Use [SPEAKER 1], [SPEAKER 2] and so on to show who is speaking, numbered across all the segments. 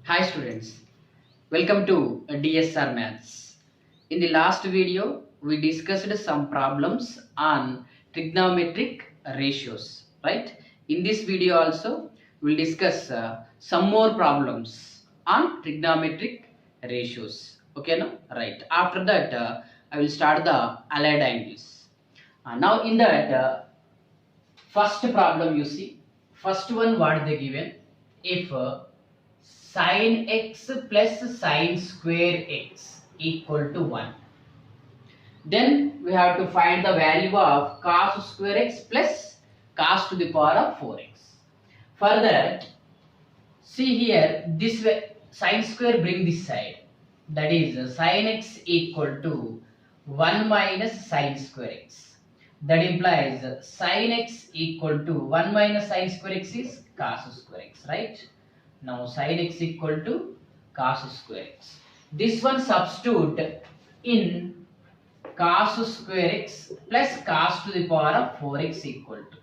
[SPEAKER 1] Hi students, welcome to DSR Maths. In the last video, we discussed some problems on trigonometric ratios, right? In this video also, we'll discuss some more problems on trigonometric ratios. Okay, no? Right. After that, I will start the allied angles. Now in that first problem you see, first one what they given, if sin x plus sin square x equal to 1, then we have to find the value of cos square x plus cos to the power of 4x. For that, see here, this way sin square bring this side, that is sin x equal to 1 minus sin square x. That implies sin x equal to 1 minus sin square x is cos square x, right? Now sin x equal to cos square x. This one substitute in cos square x plus cos to the power of 4x equal to,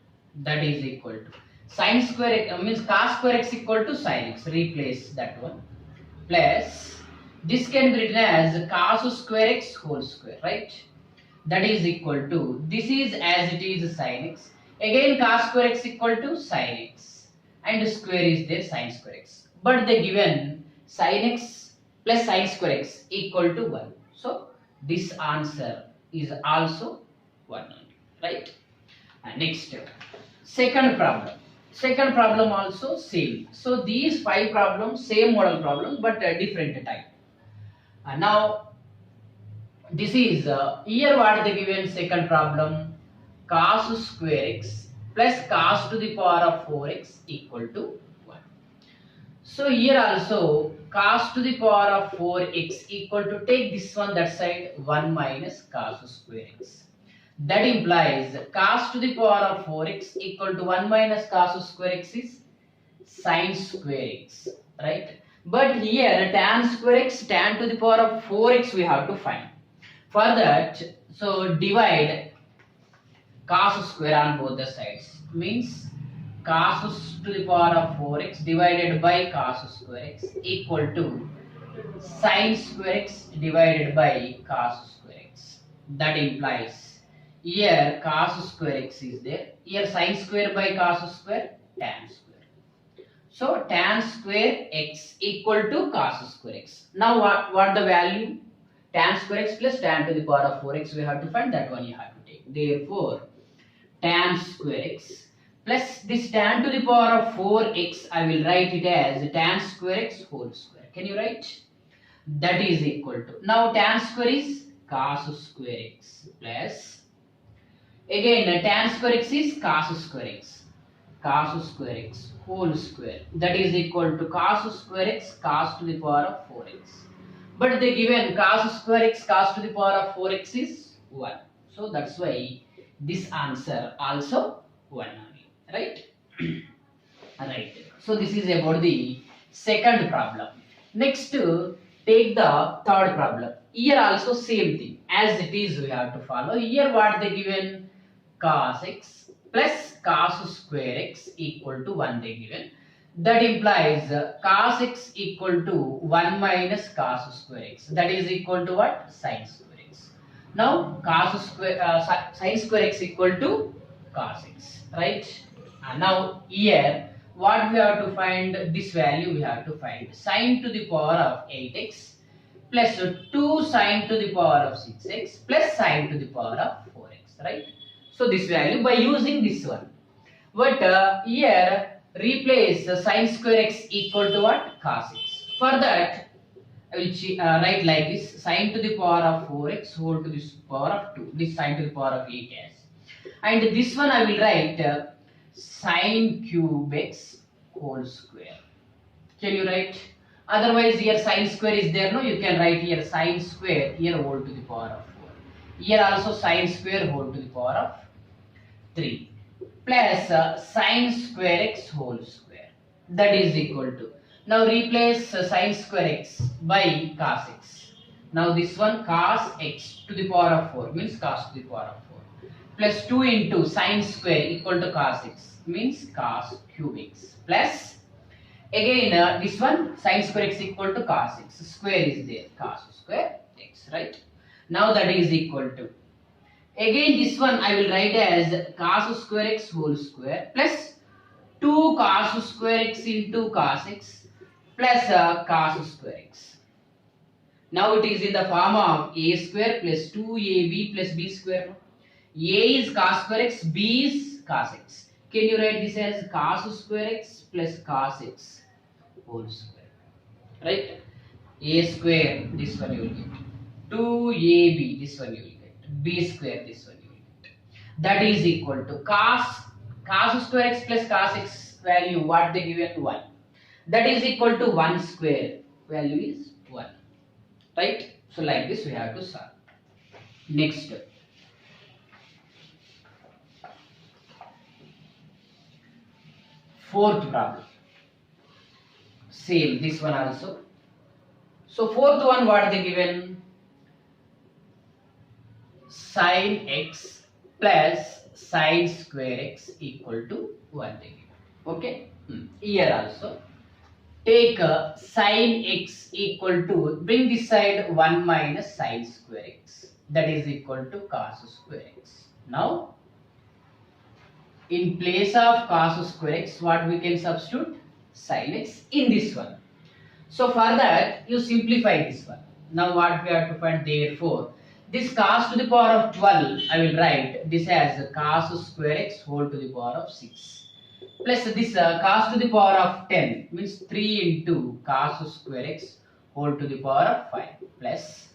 [SPEAKER 1] that is equal to sin square x means cos square x equal to sin x, replace that one, plus this can be written as cos square x whole square, right? That is equal to, this is as it is sin x, again cos square x equal to sin x, and square is there sin square x, but they given sin x plus sin square x equal to 1, so this answer is also 1 only, right? Next, second problem also same. So these 5 problems same model problem but different type. Now this is here what they given second problem, cos square x plus cos to the power of 4x equal to 1. So here also cos to the power of 4x equal to, take this one that side, 1 minus cos square x. That implies cos to the power of 4x equal to 1 minus cos square x is sin square x, right? But here tan square x, tan to the power of 4x we have to find. For that, so divide cos square on both the sides, means cos to the power of 4x divided by cos square x equal to sin square x divided by cos square x. That implies here cos square x is there, here sin square by cos square, tan square. So tan square x equal to cos square x. Now what the value? Tan square x plus tan to the power of 4x we have to find, that one you have to take. Therefore tan square x plus this tan to the power of 4x, I will write it as tan square x whole square. Can you write? That is equal to, now tan square is cos square x plus, again tan square x is cos square x whole square, that is equal to cos square x cos to the power of 4x. But they given cos square x cos to the power of 4x is 1. So that's why this answer also 1 only, right? Right. So this is about the second problem. Next, take the third problem. Here also same thing, as it is we have to follow. Here what they given, cos x plus cos square x equal to 1 they given. That implies cos x equal to 1 minus cos square x, that is equal to what? Sin square x. Now cos square sin square x equal to cos x, right? And now here what we have to find, this value we have to find, sin to the power of 8x plus 2 sin to the power of 6x plus sin to the power of 4x, right? So this value by using this one, but here replace sin square x equal to what? Cos x. For that, I will write like this, sin to the power of 4x whole to the power of 2, this sin to the power of 8 as. And this one I will write sin cube x whole square. Can you write? Otherwise here sin square is there, no? You can write here sin square, here whole to the power of 4. Here also sin square whole to the power of 3. Plus sin square x whole square, that is equal to, now replace sin square x by cos x. Now this one cos x to the power of 4 means cos to the power of 4 plus 2 into sin square equal to cos x means cos cube x plus Again, this one sin square x equal to cos x. Square is there, cos square x, right? Now that is equal to. Again, this one I will write as cos square x whole square plus 2 cos square x into cos x plus cos square x. Now it is in the form of a square plus 2ab plus b square. A is cos square x, b is cos x. Can you write this as cos square x plus cos x whole square? Right? A square, this one you will get. 2ab, this one you will get. B square, this one you will get. That is equal to cos square x plus cos x value, what they given? 1. That is equal to 1 square, value is 1. Right? So like this we have to solve. Next. Fourth problem. Same, this one also. So fourth one, what they given? Sin x plus sin square x equal to 1 they given. Okay. Here also take sin x equal to, bring this side 1 minus sin square x, that is equal to cos square x. Now in place of cos square x, what we can substitute? Sin x in this one. So for that you simplify this one. Now what we have to find? Therefore this cos to the power of 12, I will write this as cos square x whole to the power of 6 plus this cos to the power of 10, means 3 into cos square x whole to the power of 5 plus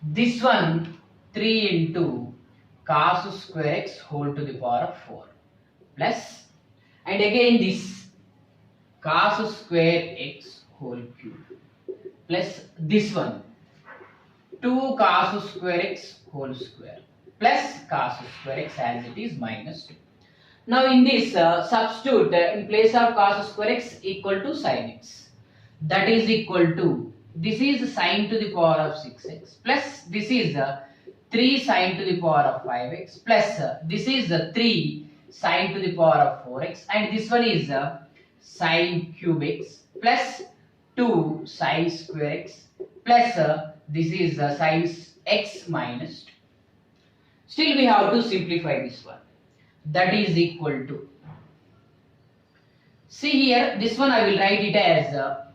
[SPEAKER 1] this one 3 into cos square x whole to the power of 4 plus, and again this cos square x whole cube plus this one 2 cos square x whole square plus cos square x as it is minus 2. Now in this substitute in place of cos square x equal to sin x, that is equal to, this is sin to the power of 6x plus this is 3 sin to the power of 5x plus this is 3 sin to the power of 4x, and this one is sin cube x plus 2 sin square x plus this is sin x minus 2. Still we have to simplify this one. That is equal to, see here, this one I will write it as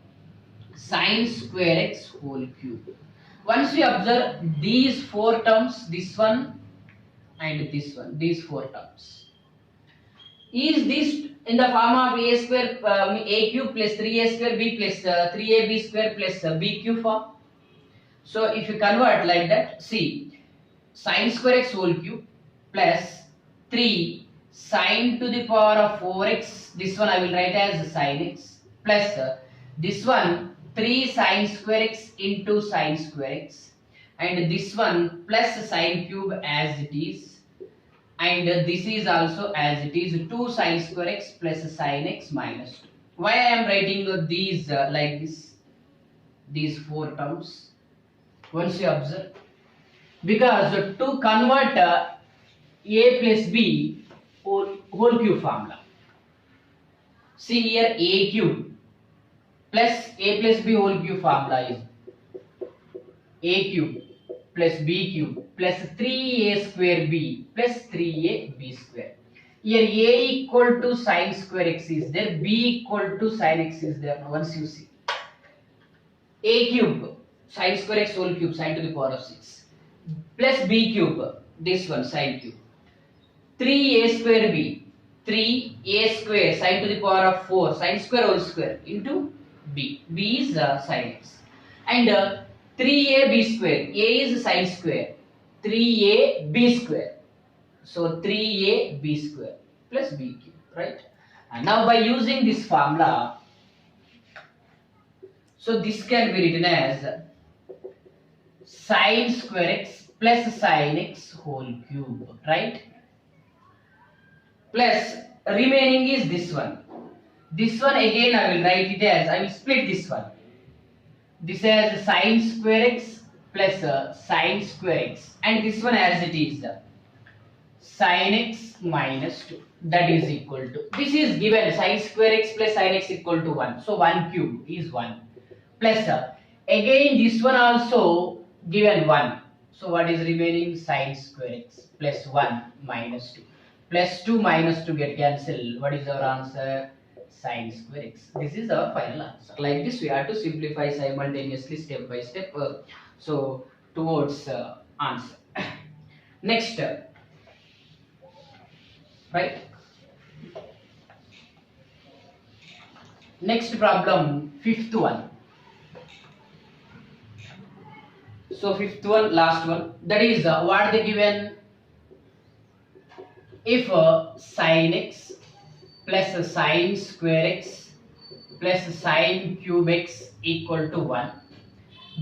[SPEAKER 1] sin square x whole cube. Once we observe these 4 terms, this one and this one, these 4 terms, is this in the form of a square a cube plus 3a square b plus 3ab square plus b cube form? So if you convert like that, see, sin square x whole cube plus 3 sin to the power of 4x, this one I will write as sin x plus this one 3 sin square x into sin square x, and this one plus sin cube as it is, and this is also as it is 2 sin square x plus sin x minus 2. Why I am writing these like this, these 4 terms? Once you observe, because to convert a plus b whole cube formula, see here a cube plus a plus b whole cube formula is a cube plus b cube plus 3a square b plus 3a b square. Here a equal to sin square x is there, b equal to sin x is there. Now once you see a cube sin square x whole cube sin to the power of 6 plus b cube, this one sin cube, 3a square b, 3a square sin to the power of 4 sin square whole square into b, b is sin x, and 3ab square, a is sin square, 3ab square, so 3ab square plus b cube, right? And now by using this formula, so this can be written as sin square x plus sin x whole cube, right? Plus remaining is this one. This one again I will write it as, I will split this one. This as sin square x plus sin square x, and this one as it is sin x minus 2, that is equal to, this is given sin square x plus sin x equal to 1. So 1 cube is 1 plus again this one also given 1. So what is remaining? Sin square x plus 1 minus 2. Plus 2 minus 2 get cancelled. What is our answer? Sin square x. This is our final answer. Like this we have to simplify simultaneously step by step. So towards answer. Next, right? Next problem, fifth one. So fifth one, last one. That is what they given. If sin x plus sin square x plus sin cube x equal to 1,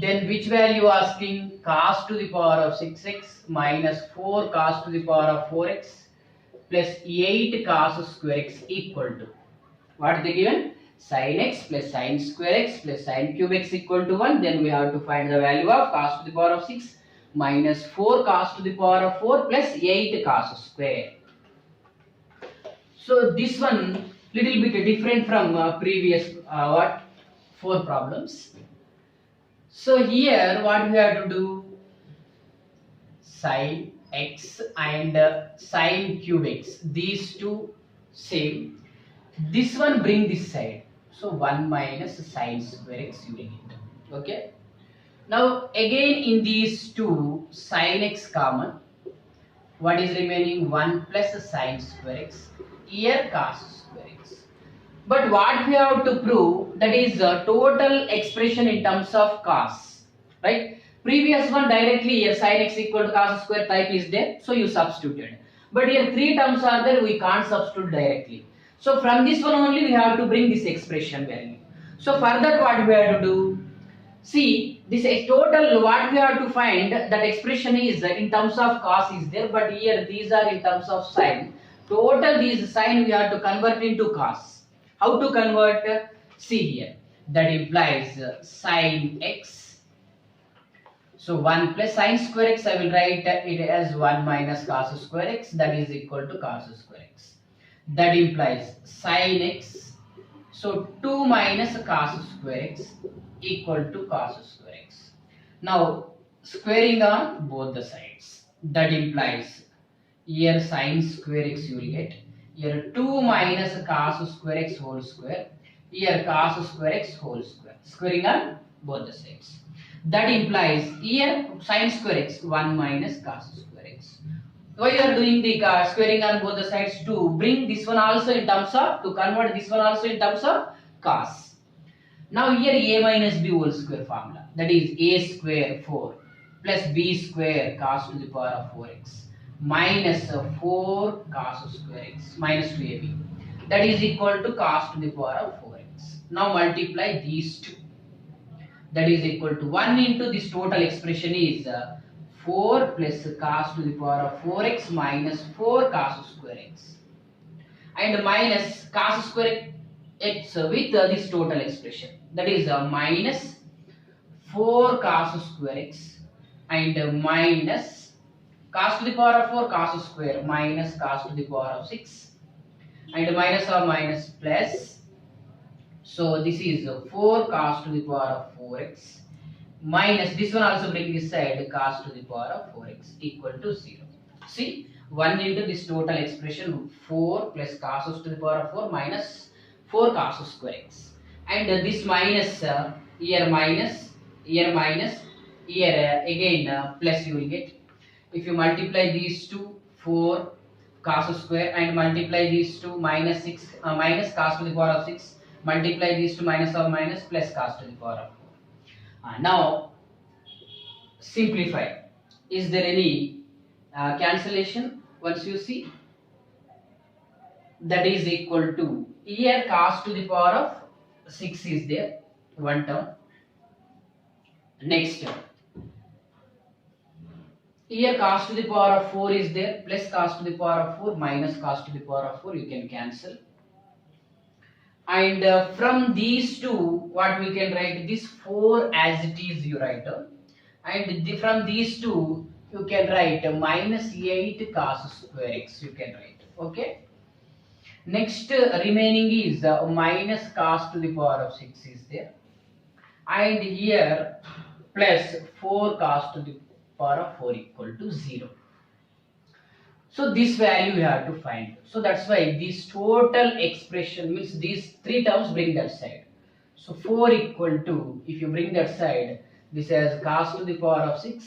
[SPEAKER 1] then which value asking? Cos to the power of 6x minus 4 cos to the power of 4x plus 8 cos square x equal to, what they given? Sin x plus sin square x plus sin cube x equal to 1. Then we have to find the value of cos to the power of 6 minus 4 cos to the power of 4 plus 8 cos square. So this one little bit different from previous 4 problems. So here what we have to do? Sin x and sin cube x, these two same. This one bring this side. So 1 minus sin square x you will get. Okay. Now again in these two, sin x common. What is remaining? 1 plus sin square x. Here cos square x. But what we have to prove, that is total expression in terms of cos. Right? Previous one directly here sin x equal to cos square type is there. So you substituted. But here 3 terms are there, we can't substitute directly. So from this one only we have to bring this expression value. So for that what we have to do? See, this total what we have to find, that expression is in terms of cos is there, but here these are in terms of sin. Total these sin we have to convert into cos. How to convert? See here. That implies sin x. So 1 plus sin square x, I will write it as 1 minus cos square x, that is equal to cos square x. That implies sin x. So 2 minus cos square x equal to cos square x. Now squaring on both the sides. That implies here sin square x you will get. Here 2 minus cos square x whole square. Here cos square x whole square. Squaring on both the sides. That implies here sin square x 1 minus cos square x. Why you are doing the squaring on both the sides? To bring this one also in terms of, to convert this one also in terms of cos. Now here a minus b whole square formula, that is a square 4 plus b square cos to the power of 4x minus 4 cos square x minus 2ab, that is equal to cos to the power of 4x. Now multiply these two, that is equal to 1 into this total expression is 4 plus cos to the power of 4x minus 4 cos square x and minus cos square x with this total expression, that is minus 4 cos square x and minus cos to the power of 4 cos square minus cos to the power of 6 and minus or minus plus. So this is 4 cos to the power of 4x minus this one also bring this side cos to the power of 4x equal to 0. See, 1 into this total expression 4 plus cos to the power of 4 minus 4 cos square x and this minus here minus here minus here again plus you will get. If you multiply these two, 4 cos square and multiply these two minus 6 minus cos to the power of 6, multiply these two minus or minus plus cos to the power of 4. Now simplify. Is there any cancellation? Once you see, that is equal to here cos to the power of 6 is there, one term. Next term, here cos to the power of 4 is there, plus cos to the power of 4 minus cos to the power of 4, you can cancel. And from these two, what we can write, this 4 as it is you write down, and from these two you can write minus 8 cos square x, you can write. Okay. Next remaining is minus cos to the power of 6 is there, and here plus 4 cos to the power of 4 equal to 0. So this value we have to find. So that's why this total expression means these three terms bring that side. So 4 equal to, if you bring that side, this as cos to the power of 6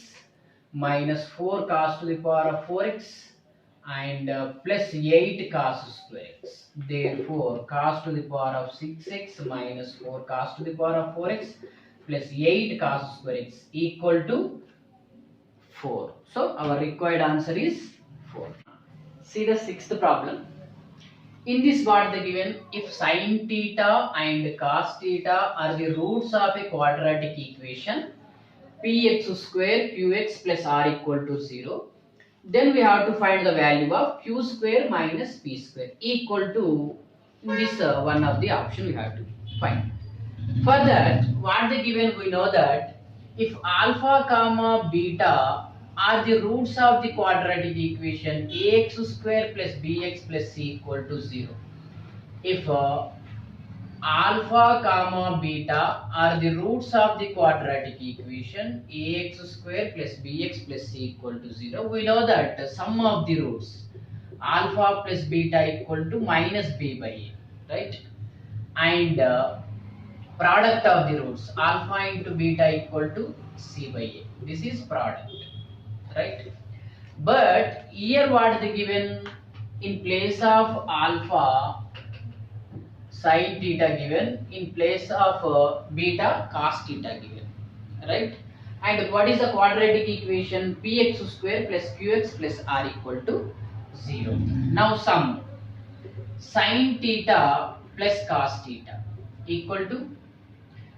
[SPEAKER 1] minus 4 cos to the power of 4x and plus 8 cos square x. Therefore, cos to the power of 6x minus 4 cos to the power of 4x plus 8 cos square x equal to 4. So our required answer is 4. See the sixth problem. In this what they given, if sin theta and cos theta are the roots of a quadratic equation px square qx plus r equal to 0, then we have to find the value of q square minus p square equal to this one of the option we have to find. For that, what they given, we know that if alpha comma beta are the roots of the quadratic equation ax square plus bx plus c equal to 0. If alpha comma beta are the roots of the quadratic equation ax square plus bx plus c equal to 0, we know that the sum of the roots alpha plus beta equal to minus b by a, right? And product of the roots alpha into beta equal to c by a. This is product, right? But here what they given, in place of alpha sin theta given, in place of beta cos theta given, right? And what is the quadratic equation? Px square plus qx plus r equal to 0. Now sum sin theta plus cos theta equal to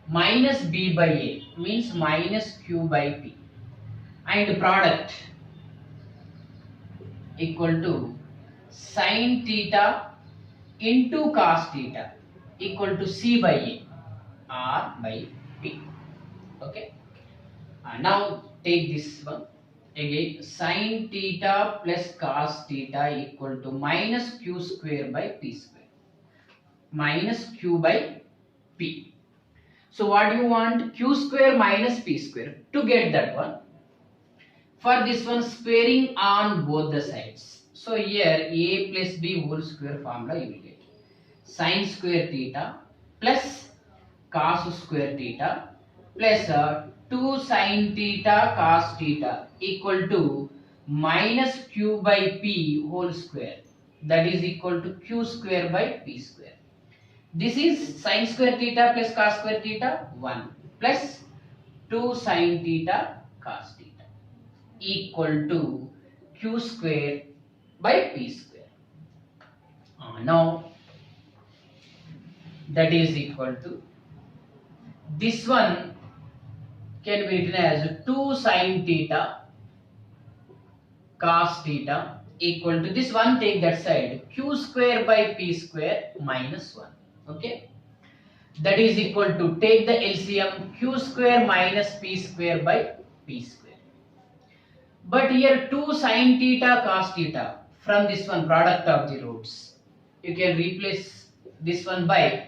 [SPEAKER 1] minus b by a, means minus q by p, and product equal to sin theta into cos theta equal to c by a, r by p. Okay. Now take this one again, sin theta plus cos theta equal to minus q square by p square, minus q by p. So what do you want? Q square minus p square. To get that one, for this one squaring on both the sides. So here a plus b whole square formula you will get. Sin square theta plus cos square theta plus 2 sin theta cos theta equal to minus q by p whole square, that is equal to q square by p square. This is sin square theta plus cos square theta 1 plus 2 sin theta cos theta equal to q square by p square. Now that is equal to, this one can be written as 2 sin theta cos theta equal to, this one take that side, q square by p square minus 1. Okay, that is equal to, take the LCM, q square minus p square by p square. But here 2 sin theta cos theta, from this one product of the roots, you can replace this one by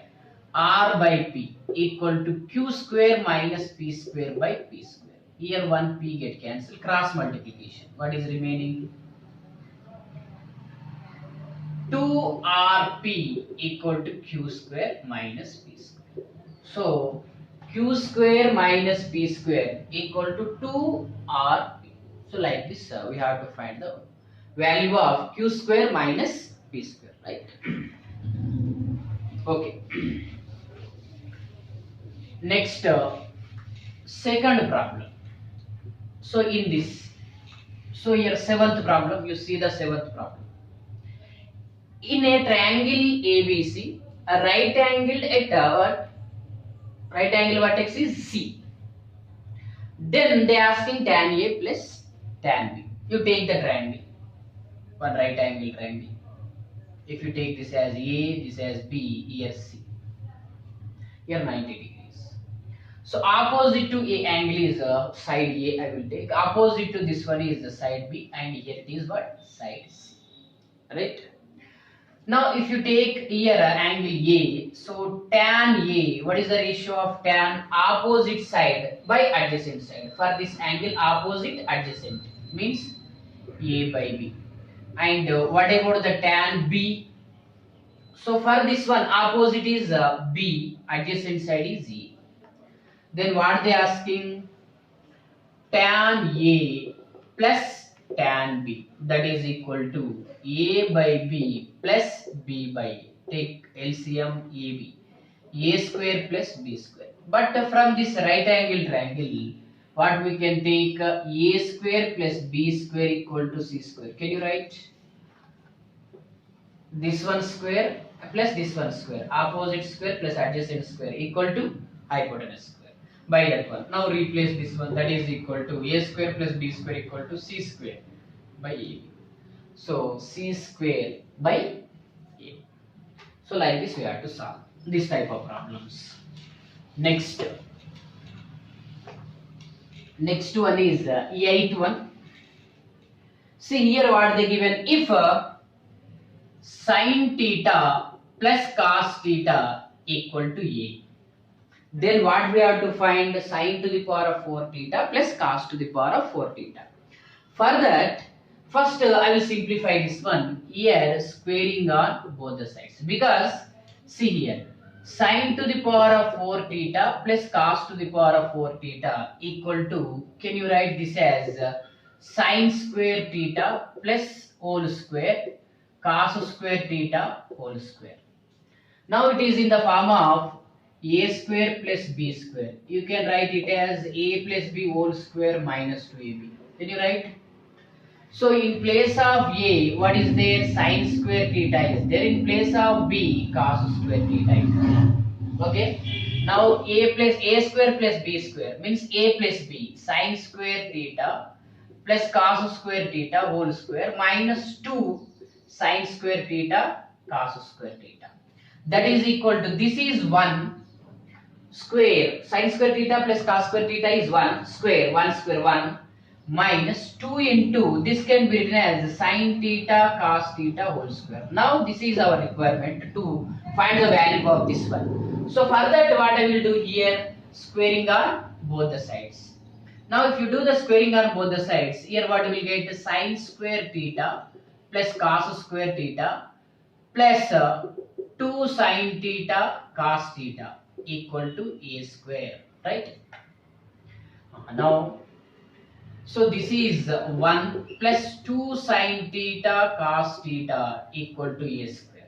[SPEAKER 1] r by p equal to q square minus p square by p square. Here one p get cancelled, cross multiplication. What is remaining? 2rp equal to q square minus p square. So q square minus p square equal to 2rp. So like this we have to find the value of q square minus p square, right? Okay. Next second problem. So in this, so here seventh problem, you see the seventh problem. In a triangle ABC, a right angle at right angle vertex is C. Then they are asking tan A plus tan B. You take the triangle, one right angle triangle. If you take this as A, this as B, here C. Here 90 degrees. So opposite to A angle is side A I will take. Opposite to this one is the side B, and here it is what? Side C. Right? Now if you take here angle A, so tan A, what is the ratio of tan opposite side by adjacent side? For this angle opposite adjacent means A by B. And what about the tan B? So for this one opposite is B, adjacent side is A. Then what they asking? Tan A plus tan B, that is equal to A by B plus B by A. Take LCM AB. A square plus B square. But from this right angle triangle, what we can take A square plus B square equal to C square. Can you write? This one square plus this one square, opposite square plus adjacent square equal to hypotenuse square. By that one, now replace this one, that is equal to A square plus B square equal to C square by AB. So C square by A. So like this we have to solve this type of problems. Next one is eighth one. See here what they given. If sin theta plus cos theta equal to A, then what we have to find? Sin to the power of 4 theta plus cos to the power of 4 theta. For that, first I will simplify this one. Here squaring on both the sides, because see here sin to the power of 4 theta plus cos to the power of 4 theta equal to, can you write this as sin square theta plus whole square cos square theta whole square. Now it is in the form of A square plus B square. You can write it as A plus B whole square minus 2AB. Can you write? So in place of A, what is there? Sin square theta is there. In place of B, cos square theta is there. Okay. Now A square plus B square means A plus B sin square theta plus cos square theta whole square minus 2 sin square theta cos square theta. That is equal to, this is 1 square, sin square theta plus cos square theta is 1 square, 1 minus 2 into, this can be written as sin theta cos theta whole square. Now this is our requirement to find the value of this one. So for that, what I will do here, squaring on both the sides. Now if you do the squaring on both the sides, here what we will get? Sin square theta plus cos square theta plus 2 sin theta cos theta equal to A square, right? Now, so this is 1 plus 2 sin theta cos theta equal to A square.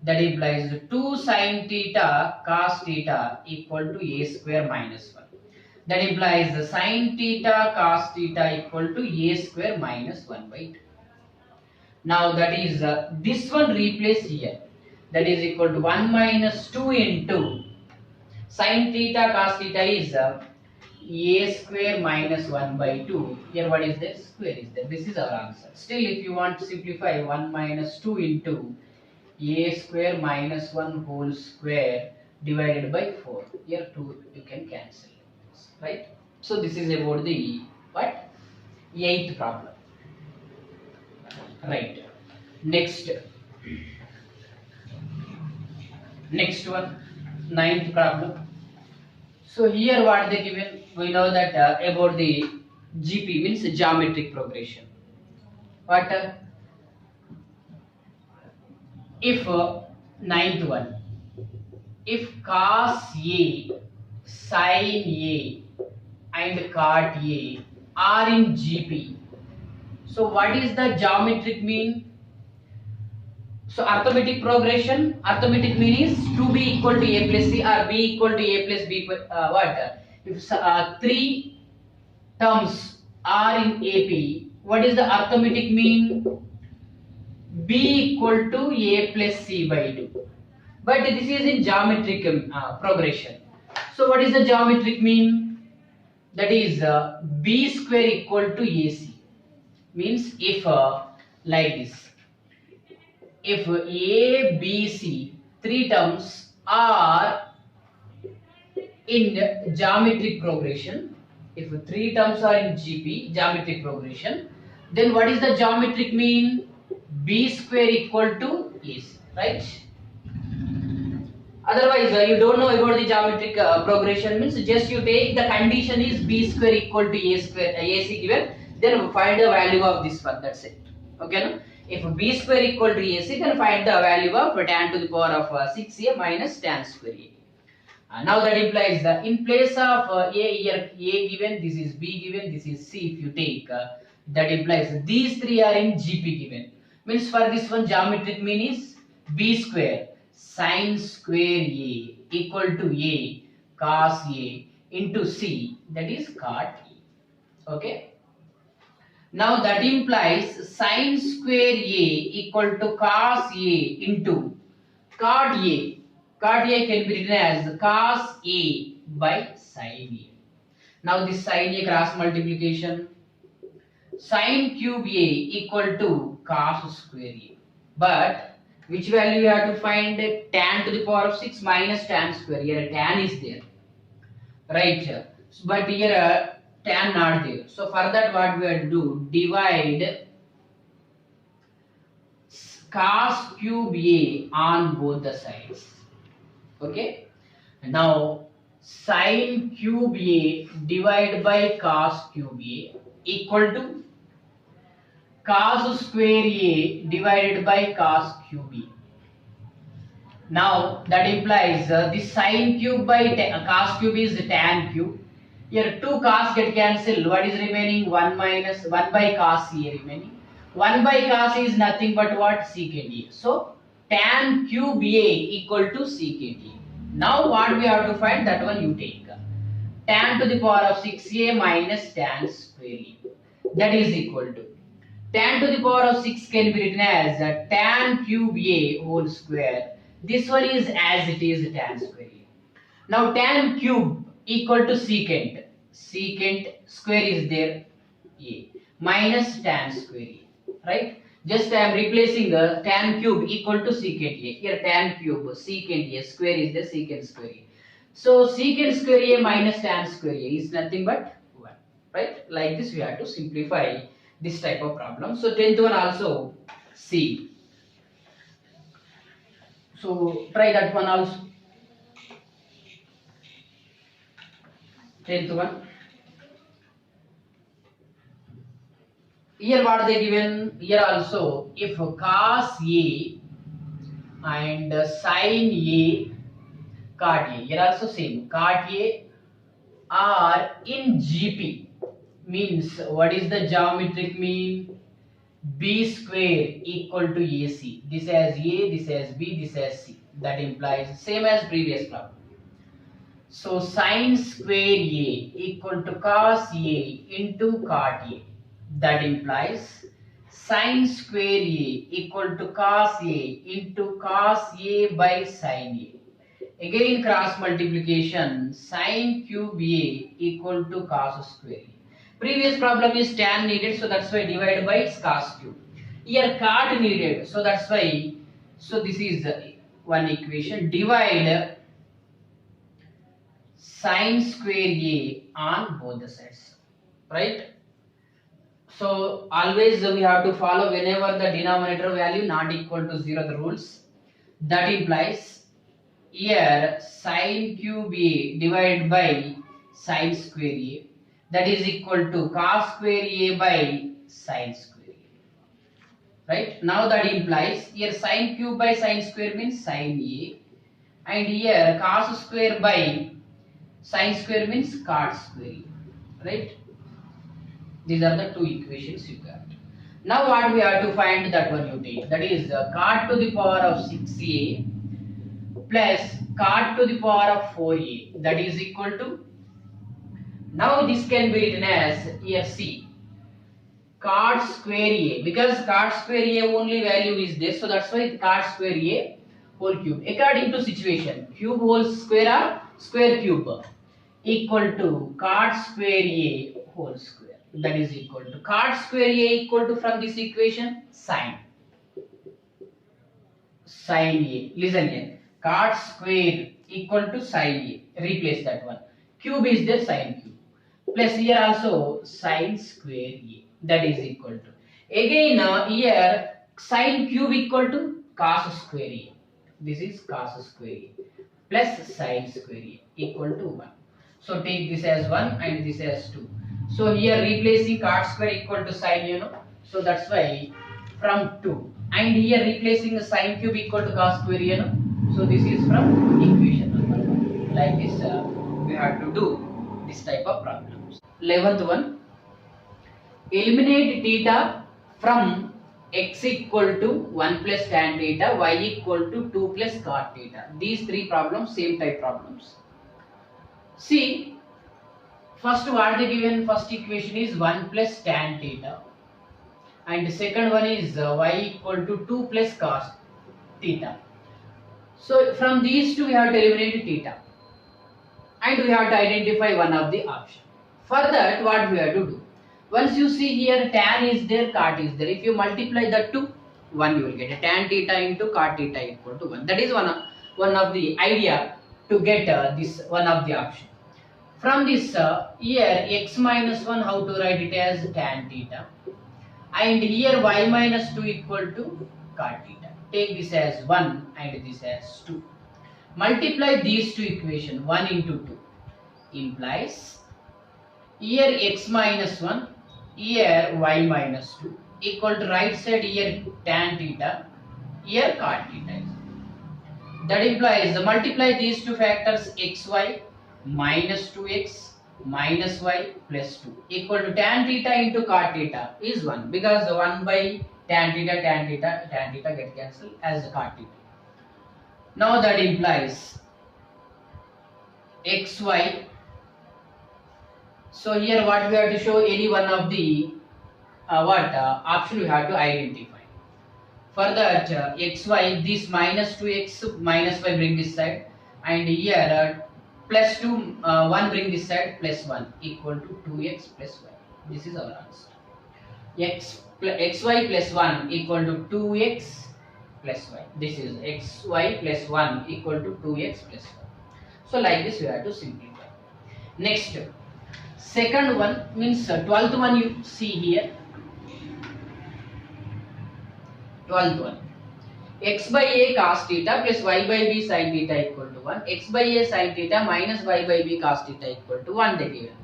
[SPEAKER 1] That implies 2 sin theta cos theta equal to A square minus 1. That implies the sin theta cos theta equal to A square minus 1 by 2. Now that is this one replace here. That is equal to 1 minus 2 into sin theta cos theta is A square minus 1 by 2. Here what is this? Square is there. This is our answer. Still, if you want to simplify, 1 minus 2 into A square minus 1 whole square divided by 4. Here 2 you can cancel. Right? So this is about the what? 8th problem. Right. Next one, 9th problem. So here what they given, we know that about the GP means geometric progression. What if 9th one, if cos A, sin A and cot A are in GP, so what is the geometric mean? So arithmetic progression, arithmetic mean is 2b equal to a plus c or b equal to a plus b. What? If 3 terms are in AP, what is the arithmetic mean? B equal to a plus c by 2. But this is in geometric progression. So what is the geometric mean? That is b square equal to ac. Means if like this. If A, B, C, 3 terms are in geometric progression, if three terms are in GP, geometric progression, then what is the geometric mean? B square equal to AC, right? Otherwise, you don't know about the geometric progression means just you take the condition is B square equal to A square, AC given, then find the value of this one, that's it. Okay, no? If B square equal to AC, then find the value of tan to the power of 6A minus tan square A. Now that implies that in place of A here, A given, this is B given, this is C if you take, that implies these three are in GP given. Means for this one geometric mean is B square sin square A equal to A cos A into C, that is cot A. Okay. Now that implies sin square A equal to cos A into cot A. Cot A can be written as cos A by sin A. Now this sin A cross multiplication, sin cube A equal to cos square A. But which value you have to find? Tan to the power of 6 minus tan square. Here tan is there, right? But here tan not there. So for that what we have to do? Divide cos cube A on both the sides. Okay. Now sin cube A divided by cos cube A equal to cos square A divided by cos cube A. Now that implies this sin cube by cos cube is tan cube. Here 2 cos get cancelled. What is remaining? 1 minus 1 by cos A remaining. 1 by cos is nothing but what? Secant A. So tan cube A equal to secant A. Now what we have to find? That one you take. Tan to the power of 6A minus tan square A. That is equal to tan to the power of 6 can be written as tan cube A whole square. This one is as it is tan square A. Now tan cube equal to secant. Secant square is there A minus tan square A. Right? Just I am replacing the tan cube equal to secant A. Here tan cube secant A square is the secant square A. So secant square A minus tan square A is nothing but 1. Right? Like this we have to simplify this type of problem. So 10th one also C. So try that one also. 10th one. Here what they given? Here also if cos A and sin A cot A. Here also same. Cot A are in GP. Means what is the geometric mean? B square equal to AC. This as A, this as B, this as C. That implies same as previous problem. So sin square A equal to cos A into cot A. That implies sin square A equal to cos A into cos A by sin A. Again cross multiplication, sin cube A equal to cos square A. Previous problem is tan needed, so that's why divided by cos cube. Here cot needed, so that's why. So this is one equation. Divide sin square A on both the sides, right? So always we have to follow whenever the denominator value not equal to 0 the rules. That implies here sin cube A divided by sin square A. That is equal to cos square A by sin square A. Right? Now that implies here sin cube by sin square means sin A, and here cos square by sin square means cot square A. Right? These are the two equations you got. Now what we have to find, that one you take. That is cot to the power of 6A plus cot to the power of 4A. That is equal to, now this can be written as here C, cot square A, because cot square A only value is this, so that's why cot square A whole cube. According to situation, cube whole square or square cube equal to cot square A whole square. That is equal to cot square A equal to, from this equation, sin A. Listen here, cot square equal to sin A. Replace that one. Cube is there, sin cube. Plus here also sin square A. That is equal to. Again here sin cube equal to cos square A. This is cos square A plus sin square A equal to 1. So take this as 1 and this as 2. So here replacing cot square equal to sin, so that's why from 2. And here replacing sin cube equal to cos square, so this is from equation number 1. Like this we have to do this type of problems. 11th one, eliminate theta from x equal to 1 plus tan theta, y equal to 2 plus cot theta. These three problems, same type problems. See, first what they given, first equation is 1 plus tan theta, and second one is y equal to 2 plus cos theta. So from these two we have to eliminate theta, and we have to identify one of the option. For that, what we have to do? Once you see here tan is there, cot is there. If you multiply the two, 1 you will get. Tan theta into cot theta equal to 1. That is one of the idea to get this one of the option. From this here x minus 1, how to write it as tan theta, and here y minus 2 equal to cot theta. Take this as 1 and this as 2. Multiply these two equations, 1 into 2 implies here x minus 1, here y minus 2 equal to right side here tan theta, here cot theta. That implies multiply these two factors xy minus 2x minus y plus 2 equal to tan theta into cot theta is 1, because 1 by tan theta get cancelled as cot theta. Now that implies xy. So here what we have to show, any one of the option we have to identify. For that xy, this minus 2x minus y bring this side, and here plus 2 1 bring this side, plus 1 equal to 2x plus y. This is our answer. Xy plus 1 equal to 2x plus y. This is xy plus 1 equal to 2x plus y. So like this we have to simplify. Next, second one means 12th one you see here. 12th one, x by a cos theta plus y by b sin theta equal to 1. X by a sin theta minus y by b cos theta equal to 1 they given.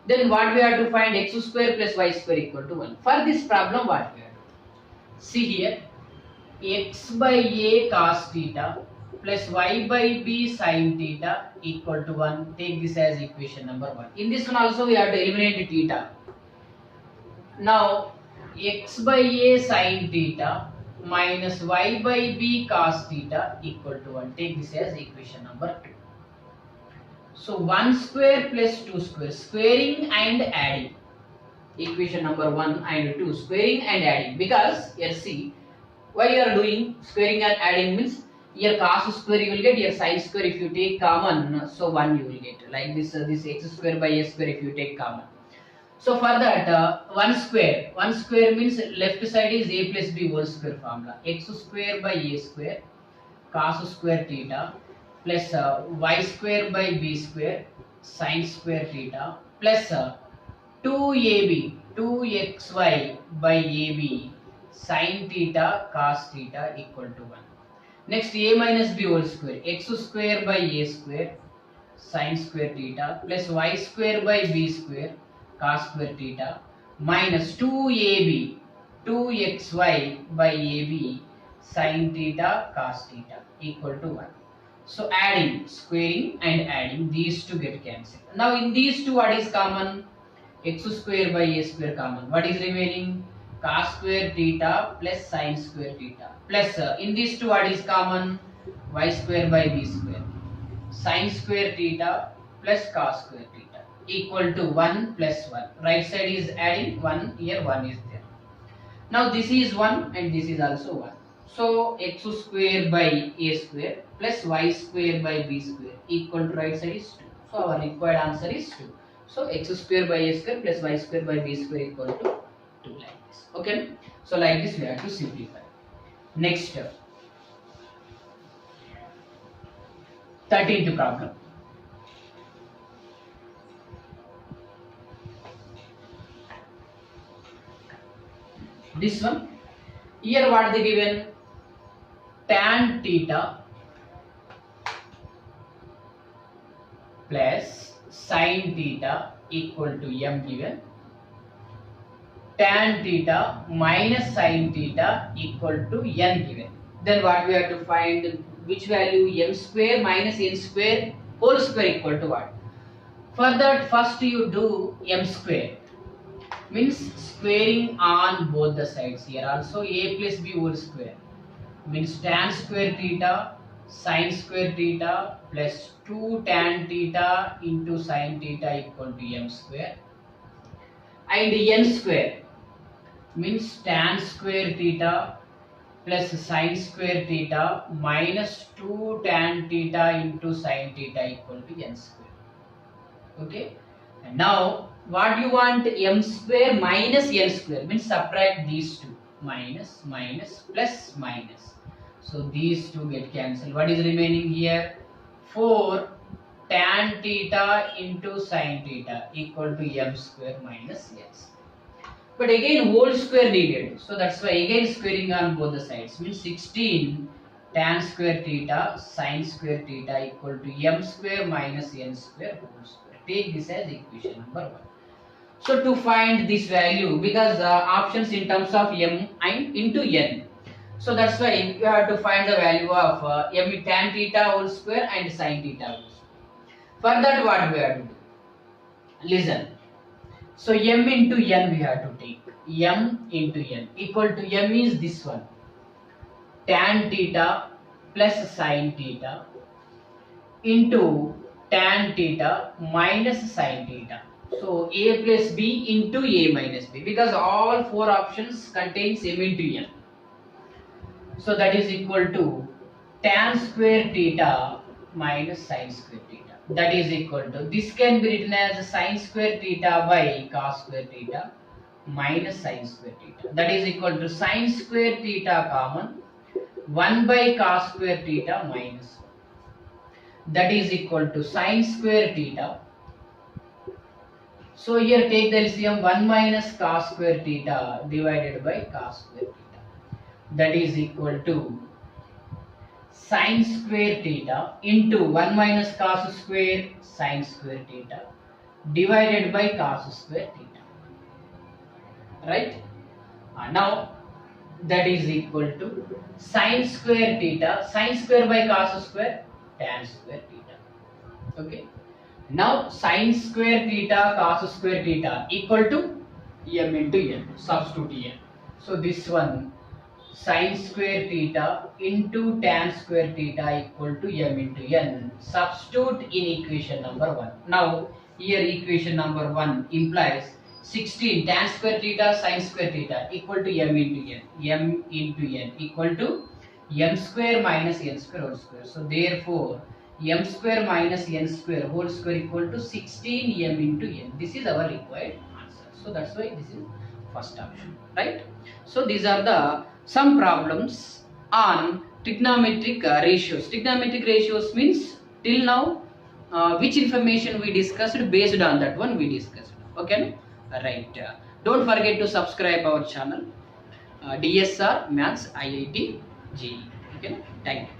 [SPEAKER 1] Then what we have to find, x square plus y square equal to 1. For this problem what we have to do? See here, x by a cos theta plus y by b sin theta equal to 1. Take this as equation number 1. In this one also we have to eliminate theta. Now x by a sin theta minus y by b cos theta equal to 1. Take this as equation number 2. So 1 square plus 2 square, squaring and adding. Equation number 1 and 2, squaring and adding. Because here see, why you are doing squaring and adding means here cos square you will get, here sin square if you take common, so 1 you will get. Like this x square by a square if you take common. So for that 1 square means left side is a plus b whole square formula. X square by a square cos square theta plus y square by b square sin square theta plus 2ab 2xy by ab sin theta cos theta equal to 1. Next a minus b whole square, x square by a square sin square theta plus y square by b square cos square theta minus 2ab 2xy by ab sin theta cos theta equal to 1. So adding, squaring and adding, these two get cancelled. Now in these two what is common? X square by a square common. What is remaining? Cos square theta plus sin square theta plus in these two what is common? Y square by b square sin square theta plus cos square theta equal to 1 plus 1. Right side is adding 1, here 1 is there. Now this is 1 and this is also 1. So x square by a square plus y square by b square equal to right side is 2. So our required answer is 2. So x square by a square plus y square by b square equal to 2, like this. Okay. So like this we have to simplify. Next, 13th problem. This one, here what they given? Tan theta plus sin theta equal to m given. Tan theta minus sin theta equal to n given. Then what we have to find? Which value? M square minus n square whole square equal to what? For that, first you do m square, means squaring on both the sides. Here also a plus b whole square, means tan square theta sin square theta plus 2 tan theta into sin theta equal to m square, and n square means tan square theta plus sin square theta minus 2 tan theta into sin theta equal to n square. Okay, and now what you want? M square minus n square, means subtract these two, minus minus plus minus, so these two get cancelled. What is remaining here? 4 tan theta into sin theta equal to m square minus n square. But again whole square needed, so that's why again squaring on both the sides, means 16 tan square theta sin square theta equal to m square minus n square whole square. Take this as equation number 1. So to find this value, because options in terms of m and into n, so that's why you have to find the value of m tan theta whole square and sin theta whole square. For that, what we have to do? Listen. So m into n we have to take. M into n equal to m is this one, tan theta plus sin theta into tan theta minus sin theta. So a plus b into a minus b, because all 4 options contains m into n. So that is equal to tan square theta minus sin square theta. That is equal to, this can be written as sin square theta by cos square theta minus sin square theta. That is equal to sin square theta common 1 by cos square theta minus 1. That is equal to sin square theta. So here take the LCM, 1 minus cos square theta divided by cos square theta. That is equal to sin square theta into 1 minus cos square sin square theta divided by cos square theta. Right? Now that is equal to sin square theta, sin square by cos square, tan square theta. Okay. Now sin square theta cos square theta equal to m into n. Substitute n. So this one, sin square theta into tan square theta equal to m into n. Substitute in equation number 1. Now here equation number 1 implies 16 tan square theta sin square theta equal to m into n. M into n equal to m square minus n square whole square. So therefore m square minus n square whole square equal to 16 m into n. This is our required answer. So that's why this is first option, right? So these are the some problems on trigonometric ratios. Trigonometric ratios means till now which information we discussed, based on that one we discussed. Okay, right? Don't forget to subscribe our channel, DSR Maths IIT JEE. Okay, thank you.